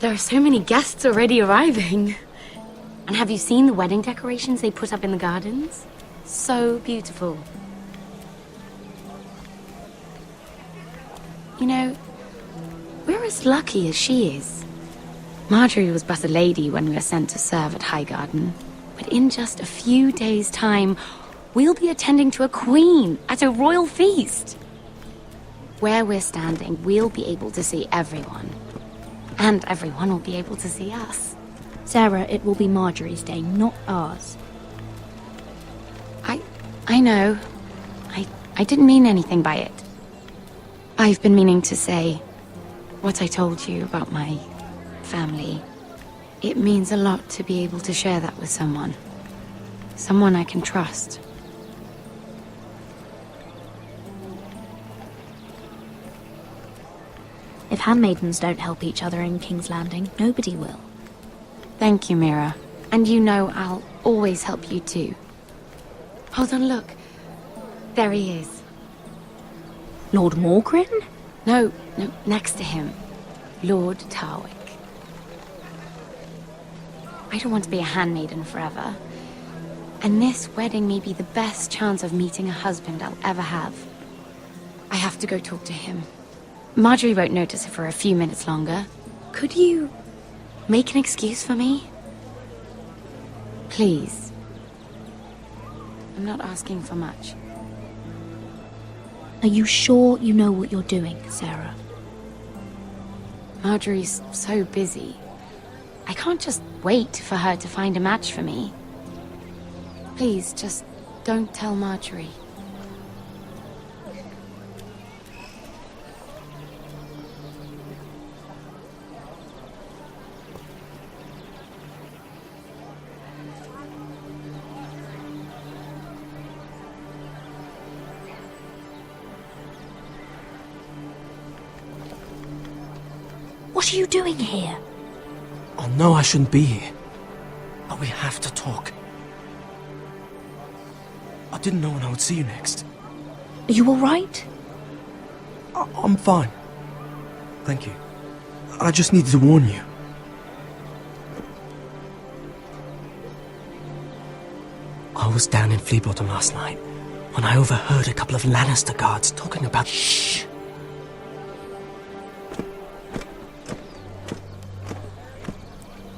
There are so many guests already arriving. And have you seen the wedding decorations they put up in the gardens? So beautiful. You know, we're as lucky as she is. Marjorie was but a lady when we were sent to serve at Highgarden. But in just a few days' time, we'll be attending to a queen at a royal feast. Where we're standing, we'll be able to see everyone. And everyone will be able to see us. Sarah, it will be Marjorie's day, not ours. I know. I didn't mean anything by it. I've been meaning to say what I told you about my family. It means a lot to be able to share that with someone. Someone I can trust. If handmaidens don't help each other in King's Landing, nobody will. Thank you, Mira. And you know I'll always help you too. Hold on, look. There he is. Lord Morgrin? No, next to him. Lord Tarwick. I don't want to be a handmaiden forever. And this wedding may be the best chance of meeting a husband I'll ever have. I have to go talk to him. Marjorie won't notice it for a few minutes longer. Could you make an excuse for me? Please. I'm not asking for much. Are you sure you know what you're doing, Sarah? Marjorie's so busy. I can't just wait for her to find a match for me. Please, just don't tell Marjorie. What are you doing here? I know I shouldn't be here, but we have to talk. I didn't know when I would see you next. Are you all right? I'm fine. Thank you. I just needed to warn you. I was down in Fleabottom last night when I overheard a couple of Lannister guards talking about... Shh!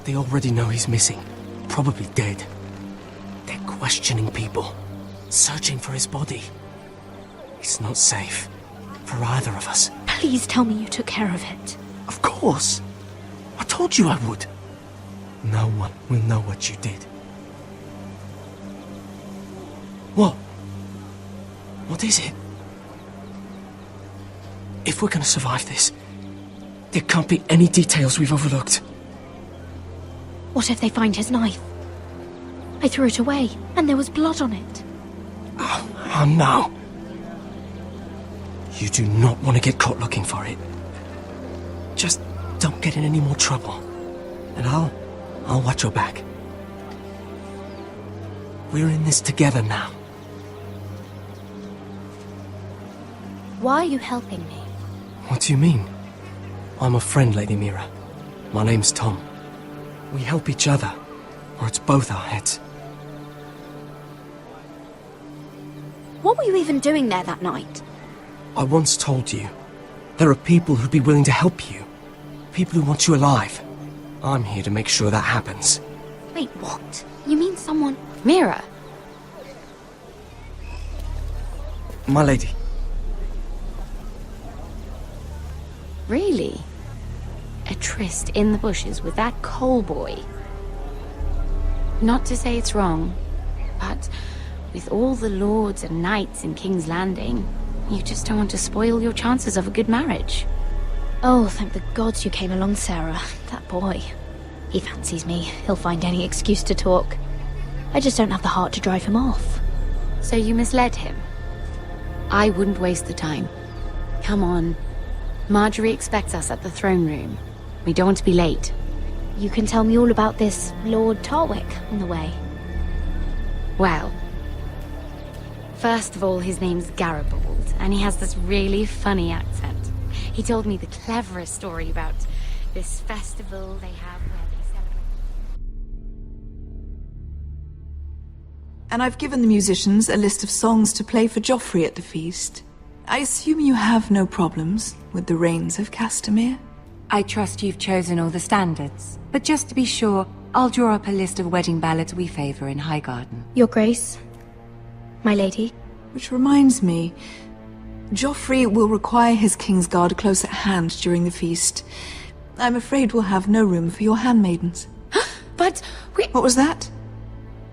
They already know he's missing, probably dead. They're questioning people, searching for his body. It's not safe for either of us. Please tell me you took care of it. Of course. I told you I would. No one will know what you did. What? What is it? If we're gonna survive this, there can't be any details we've overlooked. What if they find his knife? I threw it away, and there was blood on it. Oh no. You do not want to get caught looking for it. Just don't get in any more trouble. And I'll watch your back. We're in this together now. Why are you helping me? What do you mean? I'm a friend, Lady Mira. My name's Tom. We help each other, or it's both our heads. What were you even doing there that night? I once told you, there are people who'd be willing to help you. People who want you alive. I'm here to make sure that happens. Wait, what? You mean someone... Mira! My lady. Really? A tryst in the bushes with that coal boy? Not to say it's wrong, but with all the lords and knights in King's Landing, you just don't want to spoil your chances of a good marriage. Oh, thank the gods you came along, Sarah. That boy. He fancies me. He'll find any excuse to talk. I just don't have the heart to drive him off. So you misled him? I wouldn't waste the time. Come on. Marjorie expects us at the throne room. We don't want to be late. You can tell me all about this Lord Tarwick on the way. Well, first of all, his name's Gared, and he has this really funny accent. He told me the cleverest story about This festival they have where they celebrate. And I've given the musicians a list of songs to play for Joffrey at the feast. I assume you have no problems with the Rains of Castamere? I trust you've chosen all the standards. But just to be sure, I'll draw up a list of wedding ballads we favour in Highgarden. Your Grace, my lady. Which reminds me, Joffrey will require his Kingsguard close at hand during the feast. I'm afraid we'll have no room for your handmaidens. But we... What was that?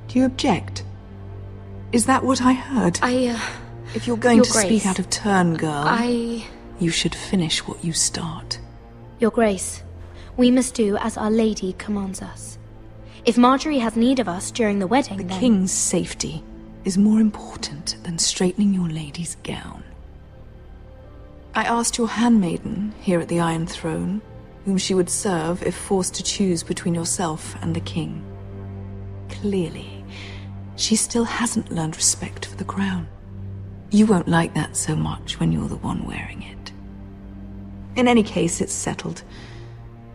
Do you object? Is that what I heard? If you're going Your to Grace, speak out of turn, girl, I... you should finish what you start. Your Grace, we must do as Our Lady commands us. If Marjorie has need of us during the wedding, The then... king's safety is more important than straightening your lady's gown. I asked your handmaiden here at the Iron Throne whom she would serve if forced to choose between yourself and the king. Clearly, she still hasn't learned respect for the crown. You won't like that so much when you're the one wearing it. In any case, it's settled.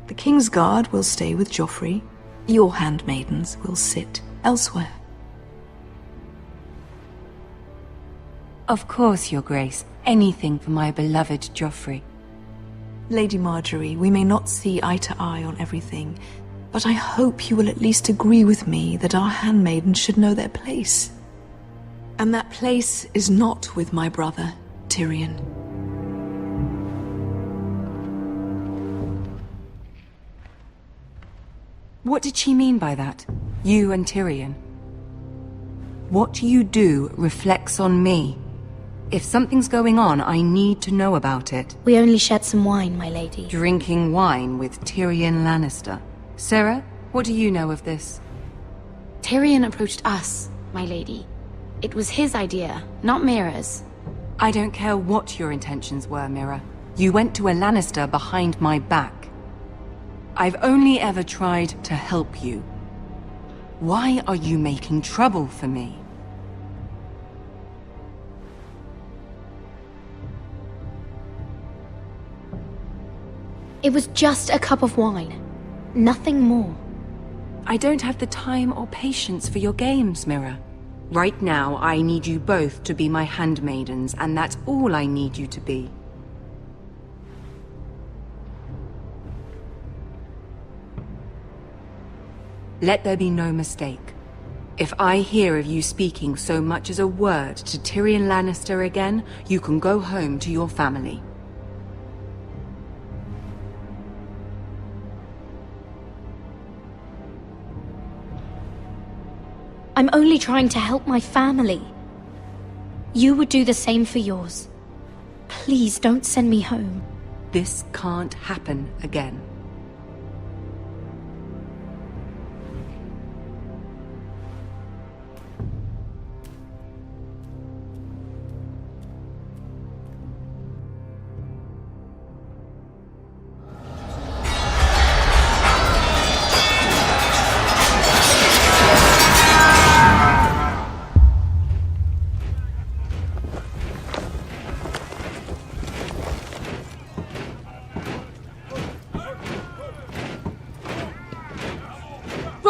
The Kingsguard will stay with Joffrey. Your handmaidens will sit elsewhere. Of course, Your Grace. Anything for my beloved Joffrey. Lady Marjorie, we may not see eye to eye on everything, but I hope you will at least agree with me that our handmaidens should know their place. And that place is not with my brother, Tyrion. What did she mean by that? You and Tyrion? What you do reflects on me. If something's going on, I need to know about it. We only shed some wine, my lady. Drinking wine with Tyrion Lannister. Sarah, what do you know of this? Tyrion approached us, my lady. It was his idea, not Mira's. I don't care what your intentions were, Mira. You went to a Lannister behind my back. I've only ever tried to help you. Why are you making trouble for me? It was just a cup of wine. Nothing more. I don't have the time or patience for your games, Mira. Right now, I need you both to be my handmaidens, and that's all I need you to be. Let there be no mistake. If I hear of you speaking so much as a word to Tyrion Lannister again, you can go home to your family. I'm only trying to help my family. You would do the same for yours. Please don't send me home. This can't happen again.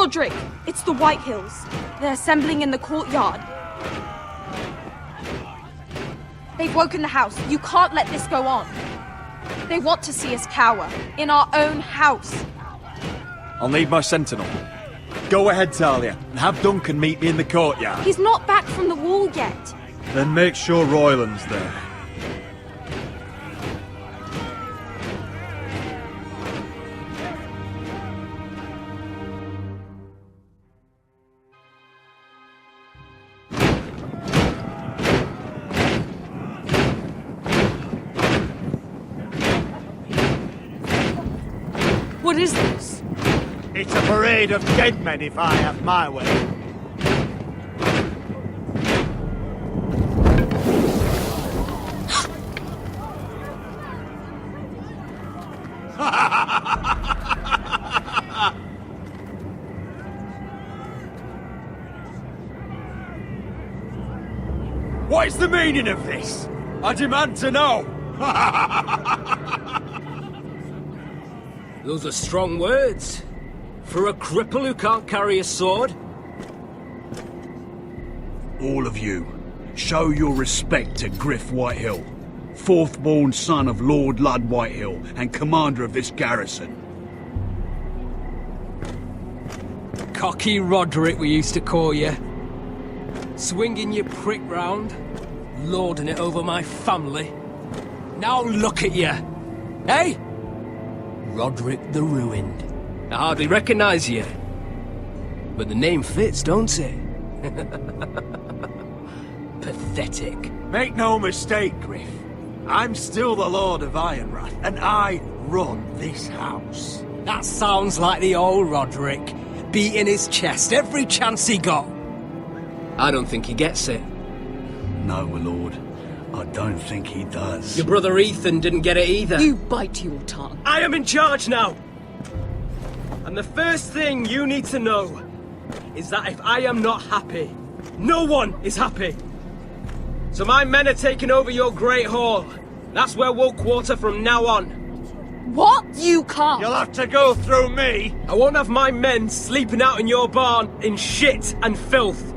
Rodrik, it's the Whitehills. They're assembling in the courtyard. They've woken the house. You can't let this go on. They want to see us cower. In our own house. I'll need my sentinel. Go ahead, Talia, and have Duncan meet me in the courtyard. He's not back from the wall yet. Then make sure Royland's there. What is this? It's a parade of dead men if I have my way. What is the meaning of this? I demand to know! Those are strong words. For a cripple who can't carry a sword? All of you, show your respect to Gryff Whitehill, fourth-born son of Lord Ludd Whitehill and commander of this garrison. Cocky Rodrik, we used to call you. Swinging your prick round, lording it over my family. Now look at you! Hey? Rodrik the Ruined. I hardly recognise you. But the name fits, don't it? Pathetic. Make no mistake, Gryff. I'm still the Lord of Ironrath, and I run this house. That sounds like the old Rodrik, beating his chest every chance he got. I don't think he gets it. No, my lord. I don't think he does. Your brother Ethan didn't get it either. You bite your tongue. I am in charge now! And the first thing you need to know is that if I am not happy, no one is happy. So my men are taking over your Great Hall. That's where we'll quarter from now on. What? You can't! You'll have to go through me! I won't have my men sleeping out in your barn in shit and filth.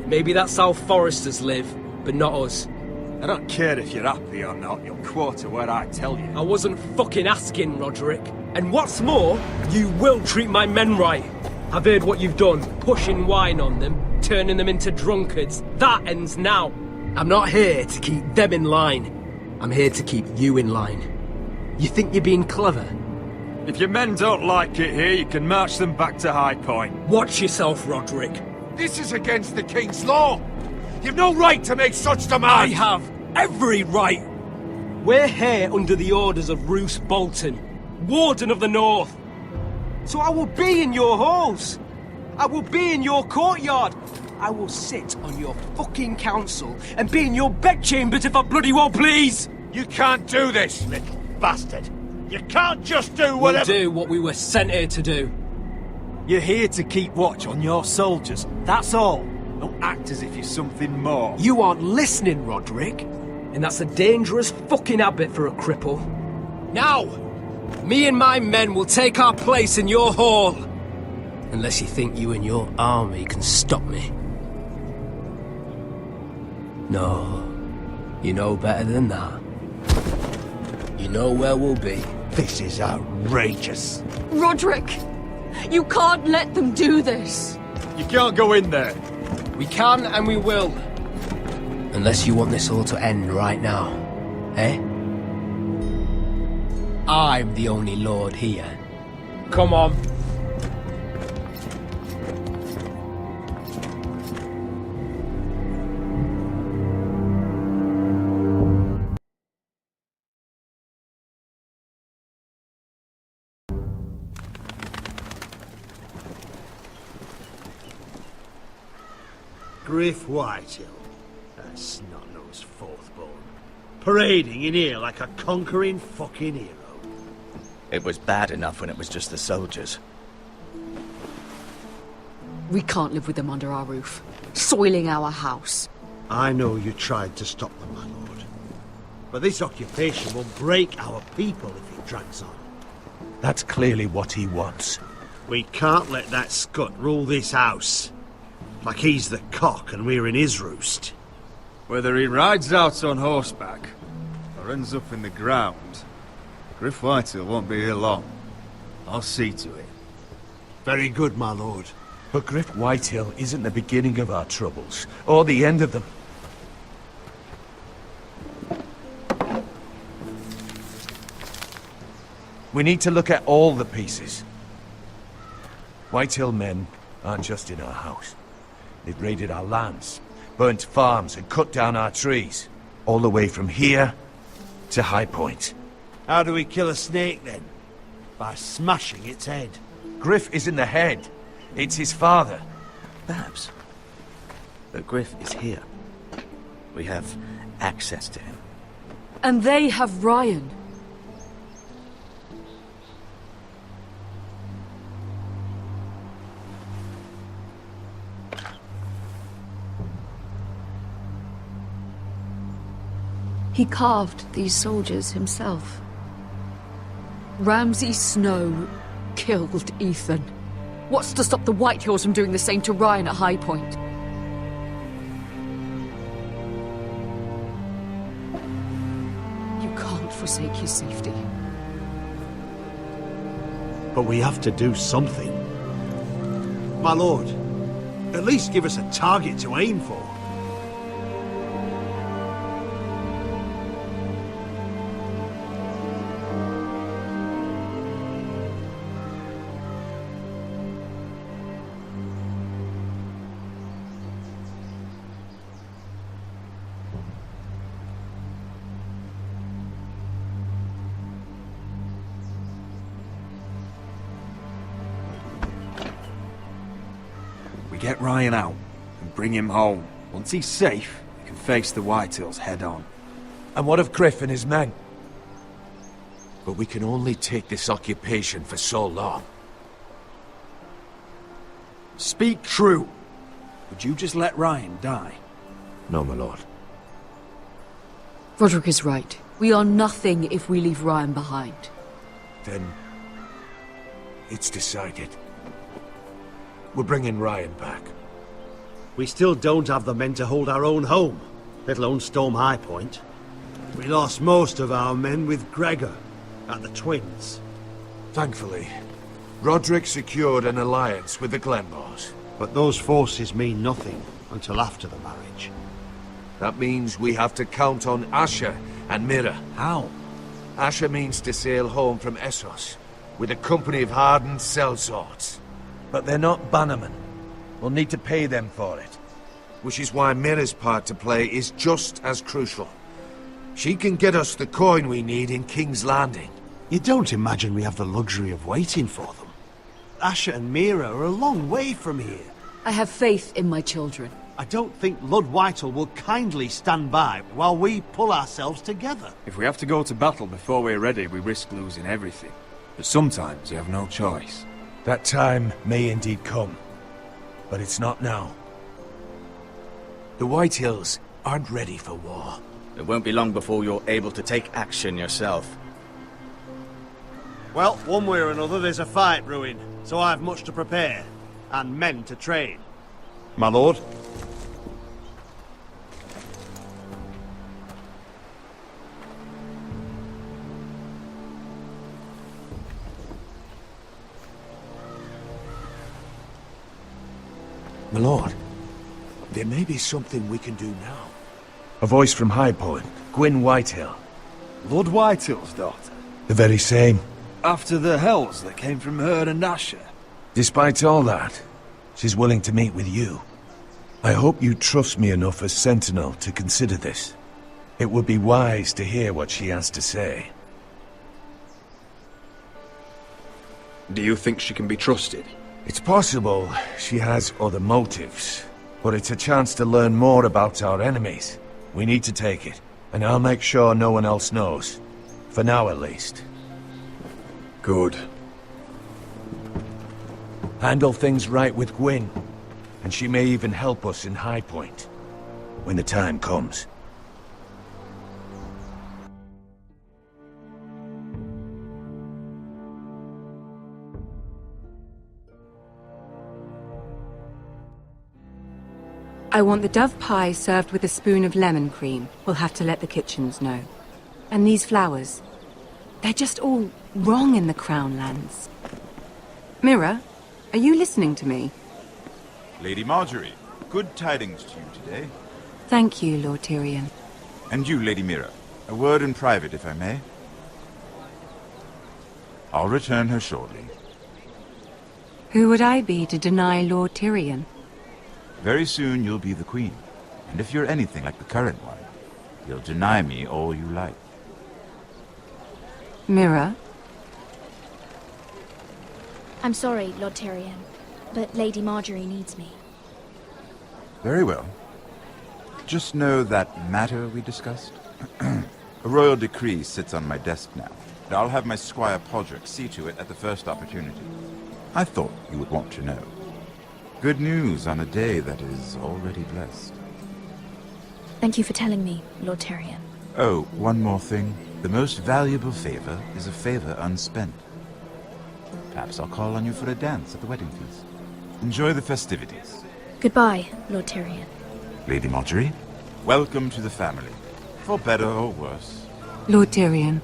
Maybe that's how Forresters live, but not us. I don't care if you're happy or not, you'll quarter where I tell you. I wasn't fucking asking, Rodrik. And what's more, you will treat my men right. I've heard what you've done, pushing wine on them, turning them into drunkards. That ends now. I'm not here to keep them in line. I'm here to keep you in line. You think you're being clever? If your men don't like it here, you can march them back to High Point. Watch yourself, Rodrik. This is against the King's law! You've no right to make such demands! I have every right! We're here under the orders of Roose Bolton, Warden of the North. So I will be in your halls. I will be in your courtyard. I will sit on your fucking council and be in your bedchambers if I bloody well please! You can't do this, little bastard! You can't just do whatever— We'll do what we were sent here to do. You're here to keep watch on your soldiers, that's all. Don't act as if you're something more. You aren't listening, Rodrik. And that's a dangerous fucking habit for a cripple. Now, me and my men will take our place in your hall. Unless you think you and your army can stop me. No, you know better than that. You know where we'll be. This is outrageous. Rodrik! You can't let them do this! You can't go in there. We can and we will. Unless you want this all to end right now. Eh? I'm the only lord here. Come on. Gryff Whitehill, that snot-nosed fourth-born, parading in here like a conquering fucking hero. It was bad enough when it was just the soldiers. We can't live with them under our roof, soiling our house. I know you tried to stop them, my lord. But this occupation will break our people if it drags on. That's clearly what he wants. We can't let that scut rule this house. Like he's the cock and we're in his roost. Whether he rides out on horseback or ends up in the ground, Gryff Whitehill won't be here long. I'll see to it. Very good, my lord. But Gryff Whitehill isn't the beginning of our troubles, or the end of them. We need to look at all the pieces. Whitehill men aren't just in our house. They've raided our lands, burnt farms and cut down our trees. All the way from here to High Point. How do we kill a snake, then? By smashing its head. Gryff isn't the head. It's his father. Perhaps. But Gryff is here. We have access to him. And they have Ryan. He carved these soldiers himself. Ramsay Snow killed Ethan. What's to stop the Whitehills from doing the same to Ryan at High Point? You can't forsake his safety. But we have to do something. My lord, at least give us a target to aim for. We get Ryan out and bring him home. Once he's safe, we can face the Whitehills head on. And what of Gryff and his men? But we can only take this occupation for so long. Speak true. Would you just let Ryan die? No, my lord. Rodrik is right. We are nothing if we leave Ryan behind. Then it's decided. We're bringing Ryan back. We still don't have the men to hold our own home, let alone storm High Point. We lost most of our men with Gregor at the Twins. Thankfully, Rodrik secured an alliance with the Glenmores. But those forces mean nothing until after the marriage. That means we have to count on Asher and Mira. How? Asher means to sail home from Essos with a company of hardened sellswords. But they're not bannermen. We'll need to pay them for it. Which is why Mira's part to play is just as crucial. She can get us the coin we need in King's Landing. You don't imagine we have the luxury of waiting for them? Asher and Mira are a long way from here. I have faith in my children. I don't think Ludd Whitehill will kindly stand by while we pull ourselves together. If we have to go to battle before we're ready, we risk losing everything. But sometimes you have no choice. That time may indeed come, but it's not now. The Whitehills aren't ready for war. It won't be long before you're able to take action yourself. Well, one way or another there's a fight brewing, so I have much to prepare, and men to train. My lord? My lord, there may be something we can do now. A voice from High Point, Gryff Whitehill. Ludd Whitehill's daughter? The very same. After the hells that came from her and Asher? Despite all that, she's willing to meet with you. I hope you trust me enough as Sentinel to consider this. It would be wise to hear what she has to say. Do you think she can be trusted? It's possible she has other motives, but it's a chance to learn more about our enemies. We need to take it, and I'll make sure no one else knows. For now, at least. Good. Handle things right with Gwyn, and she may even help us in High Point, when the time comes. I want the dove pie served with a spoon of lemon cream. We'll have to let the kitchens know. And these flowers. They're just all wrong in the Crown lands. Mira, are you listening to me? Lady Marjorie, good tidings to you today. Thank you, Lord Tyrion. And you, Lady Mira. A word in private, if I may. I'll return her shortly. Who would I be to deny Lord Tyrion? Very soon you'll be the queen. And if you're anything like the current one, you'll deny me all you like. Mira? I'm sorry, Lord Tyrion, but Lady Marjorie needs me. Very well. Just know that matter we discussed? A royal decree sits on my desk now. And I'll have my squire Podrick see to it at the first opportunity. I thought you would want to know. Good news on a day that is already blessed. Thank you for telling me, Lord Tyrion. Oh, one more thing. The most valuable favor is a favor unspent. Perhaps I'll call on you for a dance at the wedding feast. Enjoy the festivities. Goodbye, Lord Tyrion. Lady Marjorie, welcome to the family. For better or worse. Lord Tyrion.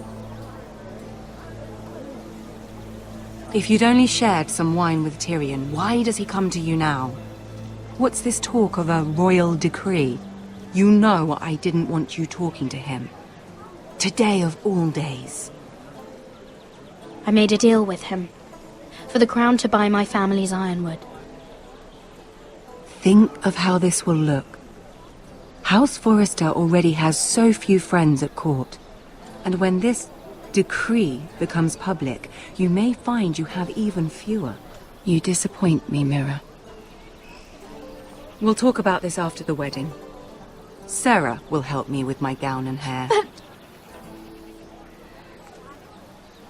If you'd only shared some wine with Tyrion, why does he come to you now? What's this talk of a royal decree? You know I didn't want you talking to him. Today of all days. I made a deal with him. For the crown to buy my family's ironwood. Think of how this will look. House Forrester already has so few friends at court. And when this decree becomes public, you may find you have even fewer. You disappoint me, Mira. We'll talk about this after the wedding. Sarah will help me with my gown and hair. But...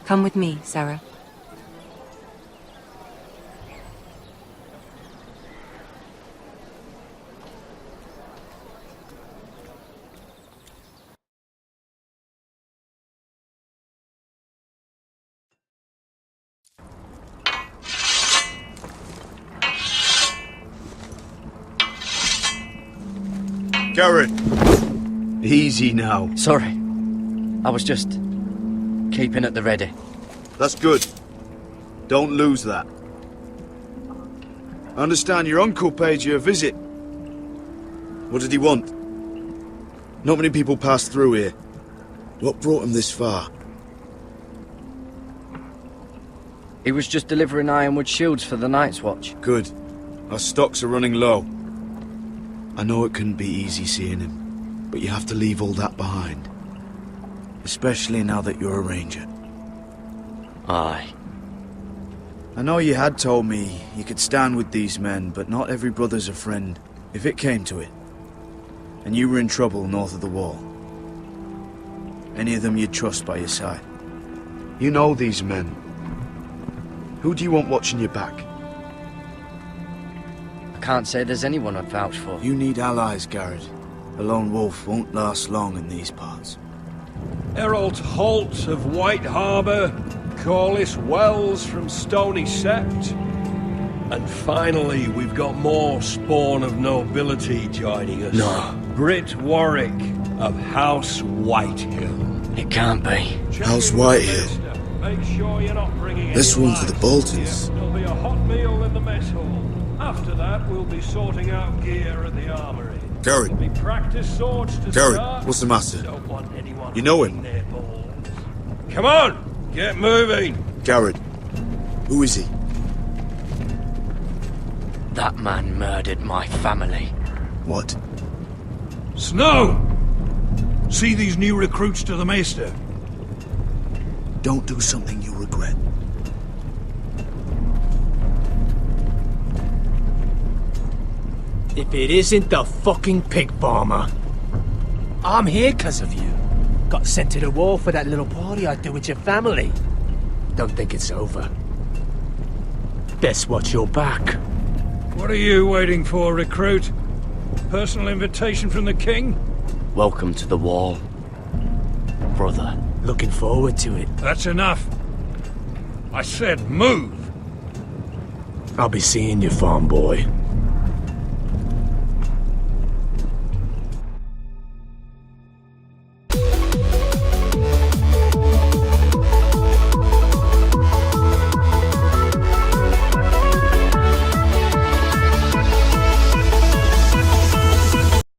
Come with me, Sarah. Gared! Easy now. Sorry. I was just keeping at the ready. That's good. Don't lose that. I understand your uncle paid you a visit. What did he want? Not many people pass through here. What brought him this far? He was just delivering ironwood shields for the Night's Watch. Good. Our stocks are running low. I know it couldn't be easy seeing him, but you have to leave all that behind. Especially now that you're a ranger. Aye. I know you had told me you could stand with these men, but not every brother's a friend, if it came to it. And you were in trouble north of the wall. Any of them you'd trust by your side. You know these men. Who do you want watching your back? I can't say there's anyone I'd vouch for. You need allies, Gared. A lone wolf won't last long in these parts. Herald Holt of White Harbour, Corliss Wells from Stony Sept. And finally, we've got more spawn of nobility joining us. No. Britt Warwick of House Whitehill. It can't be. House Whitehill. Make sure you're not bringing This any one for the Boltons. There'll be a hot meal in the mess hall. After that, we'll be sorting out gear at the armory. Gared. Be practice swords to Gared, start. what's the matter? Don't want anyone You know him? holding their balls. Come on, get moving. Gared. Who is he? That man murdered my family. What? Snow! See these new recruits to the Maester? Don't do something you'll regret. If it isn't the fucking pig farmer. I'm here 'cause of you. Got sent to the war for that little party I do with your family. Don't think it's over. Best watch your back. What are you waiting for, recruit? Personal invitation from the king? Welcome to the wall, brother. Looking forward to it. That's enough. I said move. I'll be seeing you, farm boy.